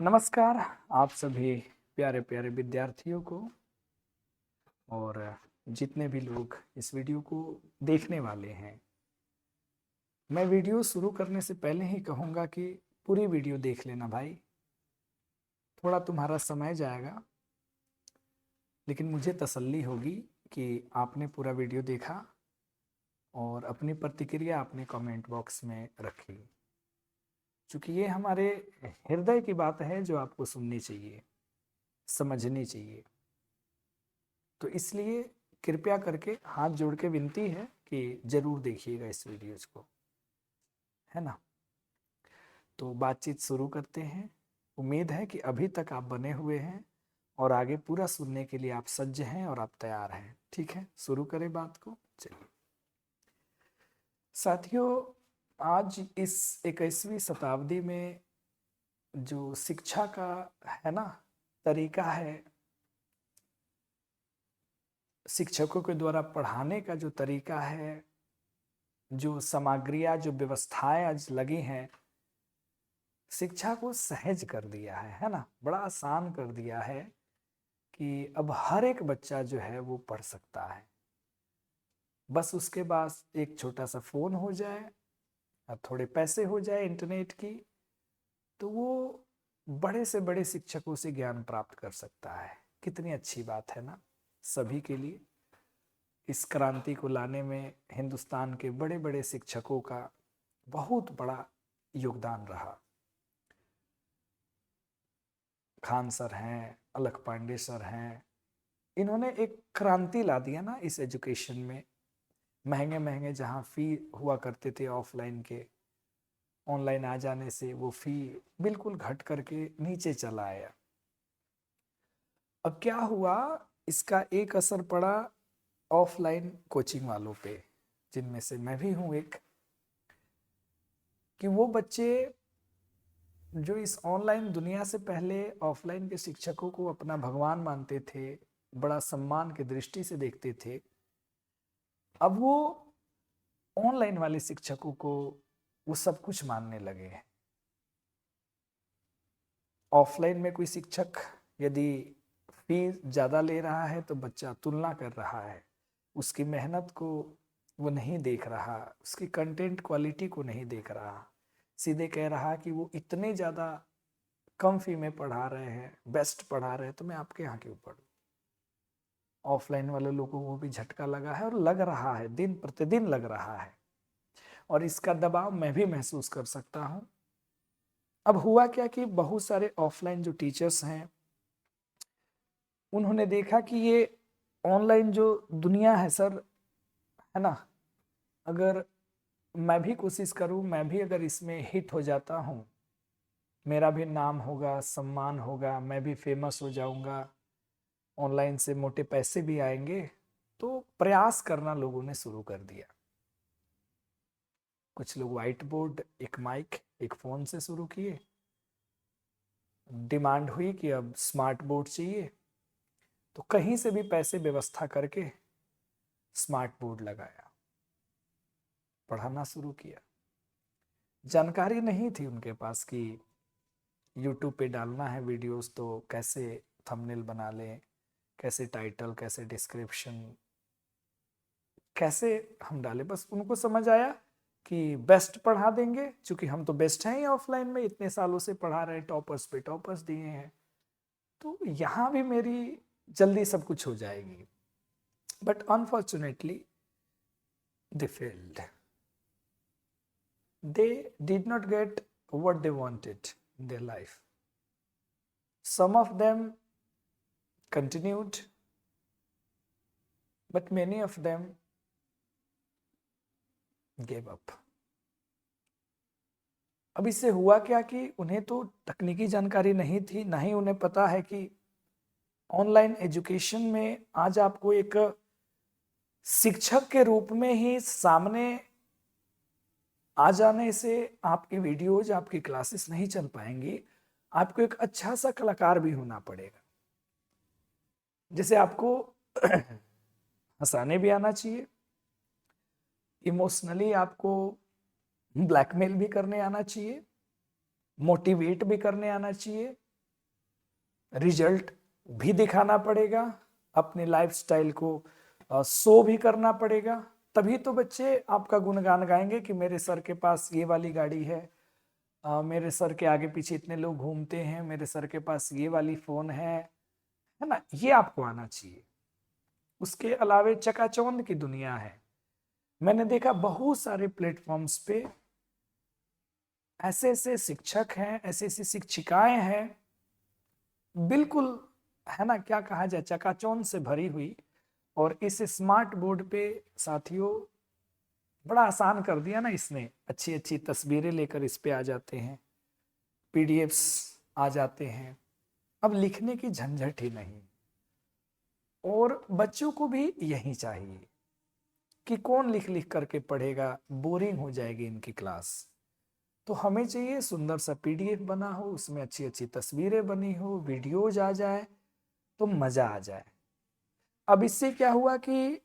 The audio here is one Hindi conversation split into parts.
नमस्कार आप सभी प्यारे प्यारे विद्यार्थियों को और जितने भी लोग इस वीडियो को देखने वाले हैं। मैं वीडियो शुरू करने से पहले ही कहूँगा कि पूरी वीडियो देख लेना भाई। थोड़ा तुम्हारा समय जाएगा लेकिन मुझे तसल्ली होगी कि आपने पूरा वीडियो देखा और अपनी प्रतिक्रिया अपने कमेंट बॉक्स में रखी, क्योंकि ये हमारे हृदय की बात है जो आपको सुननी चाहिए, समझनी चाहिए। तो इसलिए कृपया करके हाथ जोड़ के विनती है कि जरूर देखिएगा इस वीडियोज को, है ना। तो बातचीत शुरू करते हैं। उम्मीद है कि अभी तक आप बने हुए हैं और आगे पूरा सुनने के लिए आप सज्ज हैं और आप तैयार हैं। ठीक है, शुरू करें बात को। चलिए साथियों, आज इस 21वीं शताब्दी में जो शिक्षा का है ना तरीका है, शिक्षकों के द्वारा पढ़ाने का जो तरीका है, जो सामग्रियाँ जो व्यवस्थाएं आज लगी हैं, शिक्षा को सहज कर दिया है ना, बड़ा आसान कर दिया है कि अब हर एक बच्चा जो है वो पढ़ सकता है। बस उसके पास एक छोटा सा फोन हो जाए और थोड़े पैसे हो जाए इंटरनेट की, तो वो बड़े से बड़े शिक्षकों से ज्ञान प्राप्त कर सकता है। कितनी अच्छी बात है ना सभी के लिए। इस क्रांति को लाने में हिंदुस्तान के बड़े बड़े शिक्षकों का बहुत बड़ा योगदान रहा। खान सर हैं, अलख पांडे सर हैं, इन्होंने एक क्रांति ला दिया ना इस एजुकेशन में। महंगे महंगे जहाँ फी हुआ करते थे ऑफलाइन के, ऑनलाइन आ जाने से वो फी बिल्कुल घट करके नीचे चला आया। अब क्या हुआ, इसका एक असर पड़ा ऑफलाइन कोचिंग वालों पे, जिनमें से मैं भी हूँ एक, कि वो बच्चे जो इस ऑनलाइन दुनिया से पहले ऑफलाइन के शिक्षकों को अपना भगवान मानते थे, बड़ा सम्मान की दृष्टि से देखते थे, अब वो ऑनलाइन वाले शिक्षकों को वो सब कुछ मानने लगे हैं। ऑफलाइन में कोई शिक्षक यदि फीस ज़्यादा ले रहा है तो बच्चा तुलना कर रहा है, उसकी मेहनत को वो नहीं देख रहा, उसकी कंटेंट क्वालिटी को नहीं देख रहा, सीधे कह रहा कि वो इतने ज़्यादा कम फी में पढ़ा रहे हैं, बेस्ट पढ़ा रहे हैं, तो मैं आपके यहाँ क्यों पढ़ूँ। ऑफलाइन वाले लोगों को भी झटका लगा है और लग रहा है, दिन प्रतिदिन लग रहा है, और इसका दबाव मैं भी महसूस कर सकता हूँ। अब हुआ क्या कि बहुत सारे ऑफलाइन जो टीचर्स हैं उन्होंने देखा कि ये ऑनलाइन जो दुनिया है सर, है ना, अगर मैं भी कोशिश करूँ, मैं भी अगर इसमें हिट हो जाता हूँ, मेरा भी नाम होगा, सम्मान होगा, मैं भी फेमस हो जाऊंगा, ऑनलाइन से मोटे पैसे भी आएंगे। तो प्रयास करना लोगों ने शुरू कर दिया। कुछ लोग व्हाइट बोर्ड, एक माइक, एक फोन से शुरू किए। डिमांड हुई कि अब स्मार्ट बोर्ड चाहिए, तो कहीं से भी पैसे व्यवस्था करके स्मार्ट बोर्ड लगाया, पढ़ाना शुरू किया। जानकारी नहीं थी उनके पास कि यूट्यूब पे डालना है वीडियोस तो कैसे थंबनेल बना लें, कैसे टाइटल, कैसे डिस्क्रिप्शन, कैसे हम डालें। बस उनको समझ आया कि बेस्ट पढ़ा देंगे, क्योंकि हम तो बेस्ट हैं ही ऑफलाइन में, इतने सालों से पढ़ा रहे हैं, टॉपर्स पे टॉपर्स दिए हैं, तो यहाँ भी मेरी जल्दी सब कुछ हो जाएगी। But unfortunately they failed. They did not get what they wanted in their life. Some of them continued, but many of them gave up. अब इससे हुआ क्या कि उन्हें तो तकनीकी जानकारी नहीं थी, ना ही उन्हें पता है कि ऑनलाइन एजुकेशन में आज आपको एक शिक्षक के रूप में ही सामने आ जाने से आपकी वीडियोज, आपकी क्लासेस नहीं चल पाएंगी। आपको एक अच्छा सा कलाकार भी होना पड़ेगा। जैसे आपको हंसाने भी आना चाहिए, इमोशनली आपको ब्लैकमेल भी करने आना चाहिए, मोटिवेट भी करने आना चाहिए, रिजल्ट भी दिखाना पड़ेगा, अपने लाइफस्टाइल को शो भी करना पड़ेगा, तभी तो बच्चे आपका गुणगान गाएंगे कि मेरे सर के पास ये वाली गाड़ी है, मेरे सर के आगे पीछे इतने लोग घूमते हैं, मेरे सर के पास ये वाली फोन है ना। ये आपको आना चाहिए। उसके अलावे चकाचौंध की दुनिया है। मैंने देखा बहुत सारे प्लेटफॉर्म्स पे ऐसे ऐसे शिक्षक हैं, ऐसी ऐसी शिक्षिकाएं हैं, बिल्कुल है ना, क्या कहा जाए, चकाचौंध से भरी हुई। और इस स्मार्ट बोर्ड पे साथियों बड़ा आसान कर दिया ना इसने, अच्छी अच्छी तस्वीरें लेकर इस पे आ जाते हैं, पीडीएफ्स आ जाते हैं, अब लिखने की झंझट ही नहीं। और बच्चों को भी यही चाहिए कि कौन लिख लिख करके पढ़ेगा, बोरिंग हो जाएगी इनकी क्लास। तो हमें चाहिए सुंदर सा पीडीएफ बना हो, उसमें अच्छी अच्छी तस्वीरें बनी हो, वीडियोज आ जाए तो मजा आ जाए। अब इससे क्या हुआ कि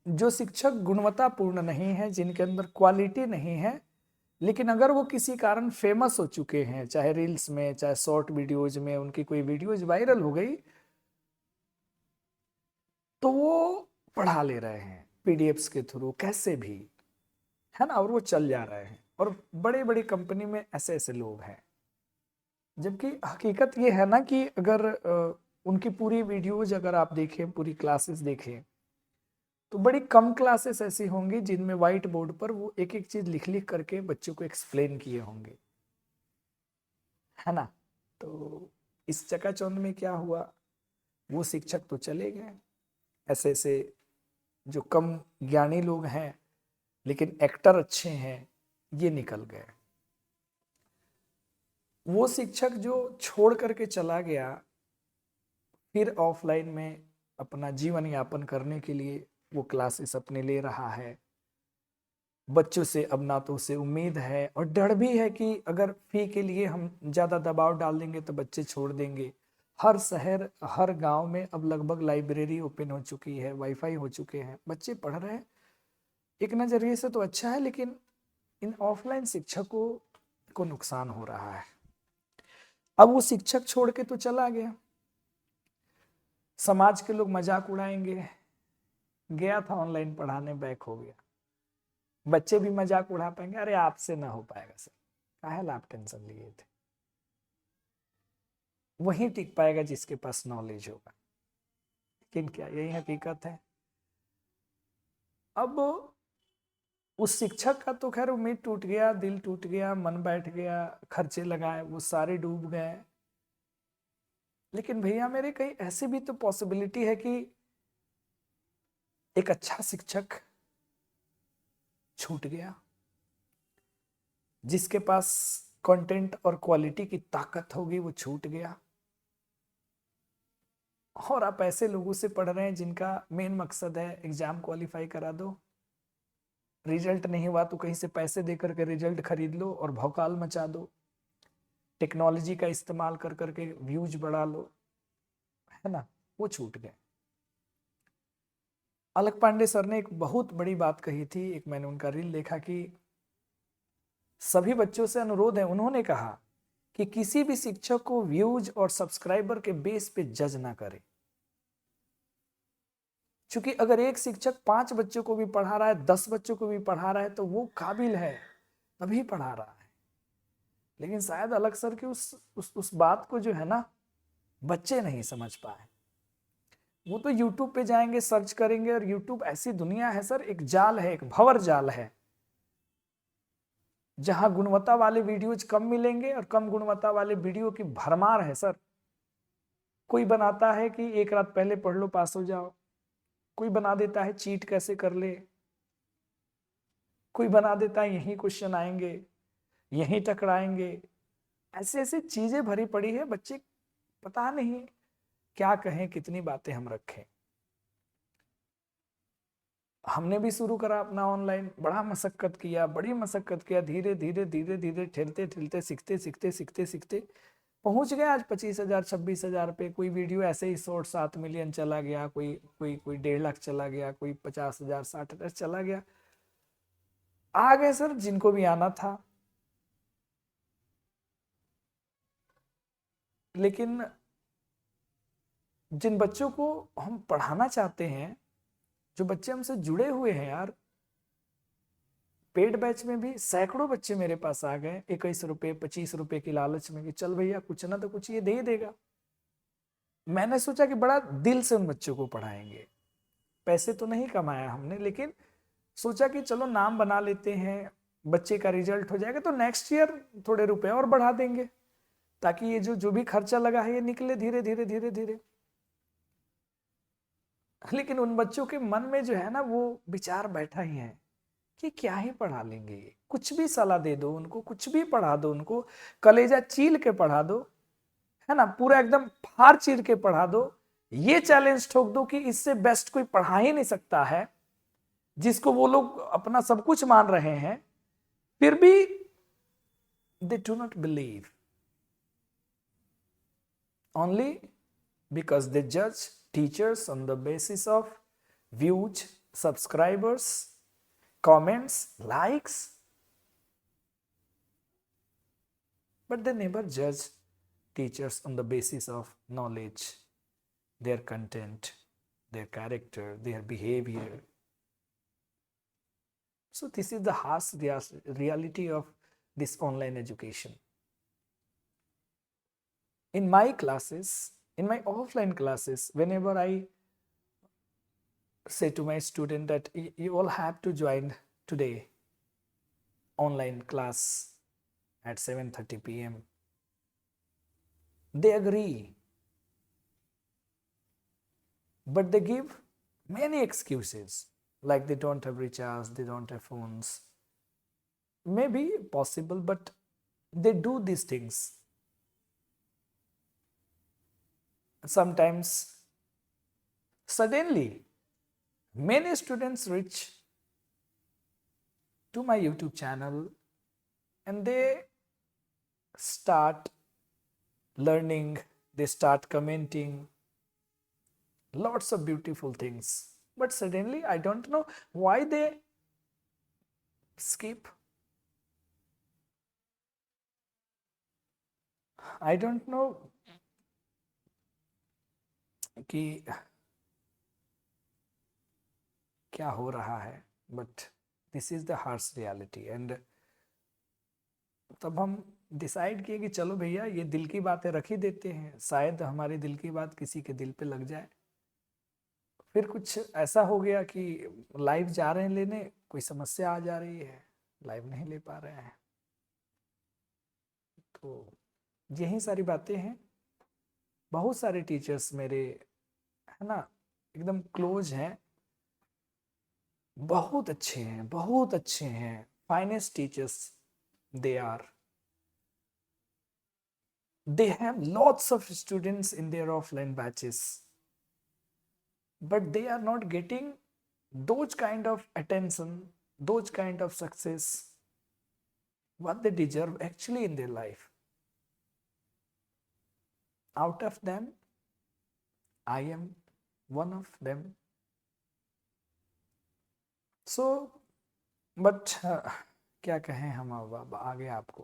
जो शिक्षक गुणवत्तापूर्ण नहीं है, जिनके अंदर क्वालिटी नहीं है, लेकिन अगर वो किसी कारण फेमस हो चुके हैं, चाहे रील्स में, चाहे शॉर्ट वीडियोज में, उनकी कोई वीडियोज वायरल हो गई, तो वो पढ़ा ले रहे हैं पीडीएफ्स के थ्रू कैसे भी, है ना, और वो चल जा रहे हैं। और बड़े बड़ी कंपनी में ऐसे ऐसे लोग हैं। जबकि हकीकत ये है ना कि अगर उनकी पूरी वीडियोज अगर आप देखें, पूरी क्लासेस देखें, तो बड़ी कम क्लासेस ऐसी होंगी जिनमें व्हाइट बोर्ड पर वो एक एक चीज लिख लिख करके बच्चों को एक्सप्लेन किए होंगे, है ना। तो इस चकाचौंध में क्या हुआ, वो शिक्षक तो चले गए, ऐसे ऐसे जो कम ज्ञानी लोग हैं लेकिन एक्टर अच्छे हैं, ये निकल गए। वो शिक्षक जो छोड़ करके चला गया, फिर ऑफलाइन में अपना जीवन यापन करने के लिए वो क्लासेस अपने ले रहा है। बच्चों से अब ना तो उसे उम्मीद है और डर भी है कि अगर फी के लिए हम ज़्यादा दबाव डाल देंगे तो बच्चे छोड़ देंगे। हर शहर, हर गांव में अब लगभग लाइब्रेरी ओपन हो चुकी है, वाईफाई हो चुके हैं, बच्चे पढ़ रहे हैं। एक नज़रिए से तो अच्छा है, लेकिन इन ऑफलाइन शिक्षकों को नुकसान हो रहा है। अब वो शिक्षक छोड़ के तो चला गया, समाज के लोग मजाक उड़ाएंगे, गया था ऑनलाइन पढ़ाने, बैक हो गया। बच्चे भी मजाक उड़ा पाएंगे, अरे आपसे ना हो पाएगा सर, काहे ला आप टेंशन लिए थे। वही टिक पाएगा जिसके पास नॉलेज होगा। लेकिन क्या यही हकीकत है। अब उस शिक्षक का तो खैर उम्मीद टूट गया, दिल टूट गया, मन बैठ गया, खर्चे लगाए वो सारे डूब गए। लेकिन भैया मेरे, कहीं ऐसी भी तो पॉसिबिलिटी है कि एक अच्छा शिक्षक छूट गया, जिसके पास कंटेंट और क्वालिटी की ताकत होगी, वो छूट गया। और आप ऐसे लोगों से पढ़ रहे हैं जिनका मेन मकसद है एग्जाम क्वालिफाई करा दो, रिजल्ट नहीं हुआ तो कहीं से पैसे देकर के रिजल्ट खरीद लो और भौकाल मचा दो, टेक्नोलॉजी का इस्तेमाल कर करके व्यूज बढ़ा लो, है ना। वो छूट गए। अलक पांडे सर ने एक बहुत बड़ी बात कही थी, एक मैंने उनका रील देखा कि सभी बच्चों से अनुरोध है, उन्होंने कहा कि किसी भी शिक्षक को व्यूज और सब्सक्राइबर के बेस पे जज ना करे। क्योंकि अगर एक शिक्षक 5 बच्चों को भी पढ़ा रहा है, 10 बच्चों को भी पढ़ा रहा है, तो वो काबिल है, तभी पढ़ा रहा है। लेकिन शायद अलग सर की उस बात को जो है ना, बच्चे नहीं समझ पाए। वो तो यूट्यूब पे जाएंगे, सर्च करेंगे, और यूट्यूब ऐसी दुनिया है सर, एक जाल है, एक भंवर जाल है, जहां गुणवत्ता वाले वीडियोज कम मिलेंगे और कम गुणवत्ता वाले वीडियो की भरमार है सर। कोई बनाता है कि एक रात पहले पढ़ लो पास हो जाओ, कोई बना देता है चीट कैसे कर ले, कोई बना देता है यही क्वेश्चन आएंगे, यही टकराएंगे। ऐसे ऐसे चीजें भरी पड़ी है, बच्चे पता नहीं क्या कहें, कितनी बातें हम रखें। हमने भी शुरू करा अपना ऑनलाइन, बड़ा मशक्कत किया, बड़ी मशक्कत किया, धीरे धीरे धीरे धीरे ठेलते ठेलते सीखते सीखते सीखते सीखते पहुंच गए आज 25,000 26,000 पे। कोई वीडियो ऐसे ही शॉर्ट 7 मिलियन चला गया, कोई कोई कोई 1.5 लाख चला गया, कोई 50,000 60,000 चला गया। आ गए सर जिनको भी आना था। लेकिन जिन बच्चों को हम पढ़ाना चाहते हैं, जो बच्चे हमसे जुड़े हुए हैं यार, पेड बैच में भी सैकड़ों बच्चे मेरे पास आ गए 21 रुपए 25 रुपए की लालच में कि चल भैया कुछ ना तो कुछ ये दे ही देगा। मैंने सोचा कि बड़ा दिल से उन बच्चों को पढ़ाएंगे। पैसे तो नहीं कमाया हमने, लेकिन सोचा कि चलो नाम बना लेते हैं, बच्चे का रिजल्ट हो जाएगा तो नेक्स्ट ईयर थोड़े रुपए और बढ़ा देंगे, ताकि ये जो जो भी खर्चा लगा है ये निकले धीरे धीरे धीरे धीरे। लेकिन उन बच्चों के मन में जो है ना वो विचार बैठा ही है कि क्या ही पढ़ा लेंगे, कुछ भी सलाह दे दो उनको, कुछ भी पढ़ा दो उनको, कलेजा चील के पढ़ा दो, है ना, पूरा एकदम फाड़ चीर के पढ़ा दो, ये चैलेंज ठोक दो कि इससे बेस्ट कोई पढ़ा ही नहीं सकता है, जिसको वो लोग अपना सब कुछ मान रहे हैं, फिर भी they do not believe, only because they judge teachers on the basis of views, subscribers, comments, likes, but they never judge teachers on the basis of knowledge, their content, their character, their behavior. So this is the harsh reality of this online education. In my classes, in my offline classes, whenever I say to my student that you all have to join today online class at 7:30 p.m., they agree, but they give many excuses, like they don't have recharge, they don't have phones. Maybe possible, but they do these things. Sometimes suddenly many students reach to my YouTube channel and they start learning, they start commenting lots of beautiful things, but suddenly I don't know why they skip. I don't know कि क्या हो रहा है, but this is the harsh reality. And तब हम डिसाइड किए कि चलो भैया ये दिल की बातें रख ही देते हैं, शायद हमारी दिल की बात किसी के दिल पे लग जाए। फिर कुछ ऐसा हो गया कि लाइव जा रहे हैं लेने, कोई समस्या आ जा रही है, लाइव नहीं ले पा रहे हैं। तो यही सारी बातें हैं। बहुत सारे टीचर्स मेरे, है ना, एकदम क्लोज हैं, बहुत अच्छे हैं, बहुत अच्छे हैं, finest teachers they are. They have lots of students in their offline batches, but they are not getting those kind of attention, those kind of success what they deserve actually in their life. Out of them, I am one of them. So, but क्या कहें हम, अब आगे आपको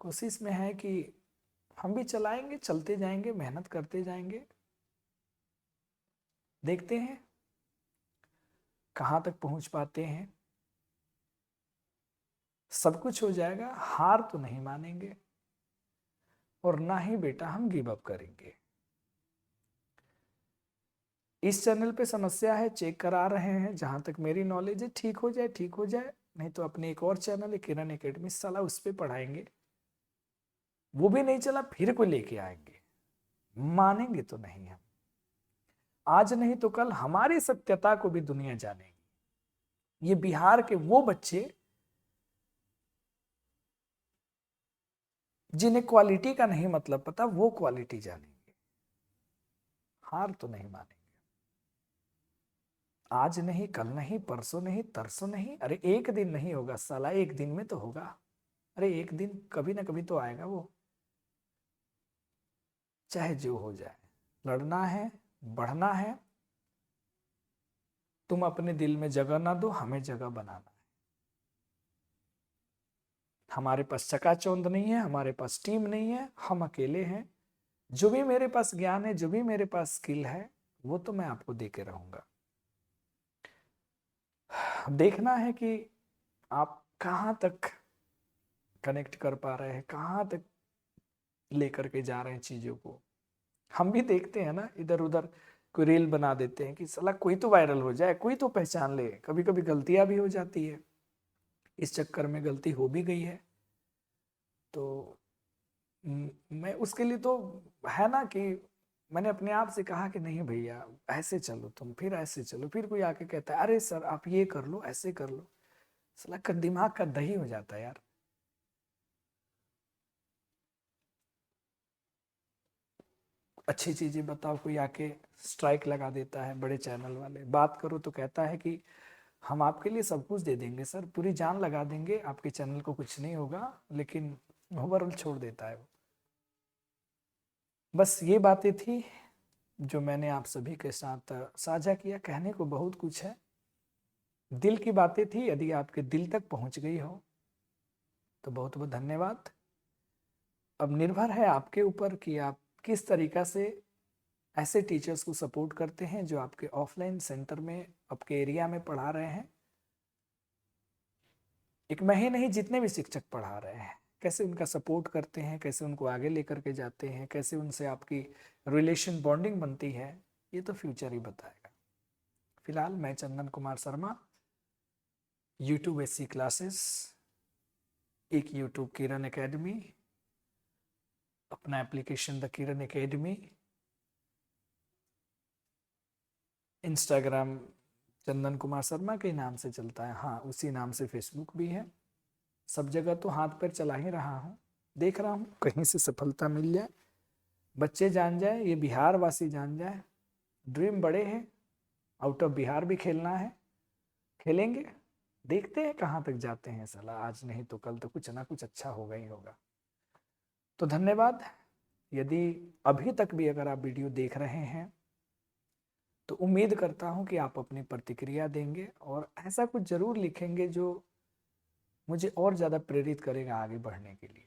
कोशिश में है कि हम भी चलाएंगे, चलते जाएंगे, मेहनत करते जाएंगे, देखते हैं कहाँ तक पहुंच पाते हैं। सब कुछ हो जाएगा, हार तो नहीं मानेंगे और ना ही बेटा हम गिव अप करेंगे। इस चैनल पे समस्या है, चेक करा रहे हैं, जहां तक मेरी नॉलेज है ठीक हो जाए, ठीक हो जाए, नहीं तो अपने एक और चैनल है किरण एकेडमी, साला उस पर पढ़ाएंगे, वो भी नहीं चला फिर कोई लेके आएंगे। मानेंगे तो नहीं हम, आज नहीं तो कल हमारी सत्यता को भी दुनिया जानेगी। ये बिहार के वो बच्चे जिन्हें क्वालिटी का नहीं मतलब पता, वो क्वालिटी जानेंगे। हार तो नहीं मानेंगे। आज नहीं, कल नहीं, परसों नहीं, तरसों नहीं, अरे एक दिन नहीं होगा साला, एक दिन में तो होगा। अरे एक दिन कभी ना कभी तो आएगा वो, चाहे जो हो जाए। लड़ना है, बढ़ना है, तुम अपने दिल में जगह ना दो, हमें जगह बनाना है। हमारे पास चकाचौंध नहीं है, हमारे पास टीम नहीं है, हम अकेले हैं। जो भी मेरे पास ज्ञान है, जो भी मेरे पास स्किल है, वो तो मैं आपको दे के रहूंगा। देखना है कि आप कहाँ तक कनेक्ट कर पा रहे हैं, कहाँ तक लेकर के जा रहे हैं चीजों को। हम भी देखते हैं ना, इधर उधर कोई रील बना देते हैं कि साला कोई तो वायरल हो जाए, कोई तो पहचान ले। कभी कभी गलतियां भी हो जाती है, इस चक्कर में गलती हो भी गई है। तो मैं उसके लिए तो है ना कि मैंने अपने आप से कहा कि नहीं भैया ऐसे चलो तुम, फिर ऐसे चलो। फिर कोई आके कहता है अरे सर आप ये कर लो, ऐसे कर लो। साला का दिमाग का दही हो जाता है यार। अच्छी चीजें बताओ, कोई आके स्ट्राइक लगा देता है। बड़े चैनल वाले बात करो तो कहता है कि हम आपके लिए सब कुछ दे देंगे सर, पूरी जान लगा देंगे, आपके चैनल को कुछ नहीं होगा, लेकिन ओवरऑल छोड़ देता है वो। बस ये बातें थी जो मैंने आप सभी के साथ साझा किया। कहने को बहुत कुछ है, दिल की बातें थी। यदि आपके दिल तक पहुंच गई हो तो बहुत बहुत धन्यवाद। अब निर्भर है आपके ऊपर कि आप किस तरीका से ऐसे टीचर्स को सपोर्ट करते हैं जो आपके ऑफलाइन सेंटर में, आपके एरिया में पढ़ा रहे हैं। एक मैं ही नहीं, जितने भी शिक्षक पढ़ा रहे हैं, कैसे उनका सपोर्ट करते हैं, कैसे उनको आगे लेकर के जाते हैं, कैसे उनसे आपकी रिलेशन बॉन्डिंग बनती है, ये तो फ्यूचर ही बताएगा। फिलहाल मैं Chandan Kumar Sharma, YouTube SC classes, एक यूट्यूब किरण एकेडमी, अपना application the Kiran Academy, Instagram Chandan Kumar Sharma के नाम से चलता है, हाँ उसी नाम से फेसबुक भी है। सब जगह तो हाथ पैर चला ही रहा हूँ, देख रहा हूँ कहीं से सफलता मिल जाए, बच्चे जान जाए, ये बिहार वासी जान जाए। ड्रीम बड़े हैं, आउट ऑफ बिहार भी खेलना है, खेलेंगे। देखते हैं कहाँ तक जाते हैं साला, आज नहीं तो कल तो कुछ ना कुछ अच्छा होगा ही होगा। तो धन्यवाद। यदि अभी तक भी अगर आप वीडियो देख रहे हैं तो उम्मीद करता हूँ कि आप अपनी प्रतिक्रिया देंगे और ऐसा कुछ जरूर लिखेंगे जो मुझे और ज़्यादा प्रेरित करेगा आगे बढ़ने के लिए।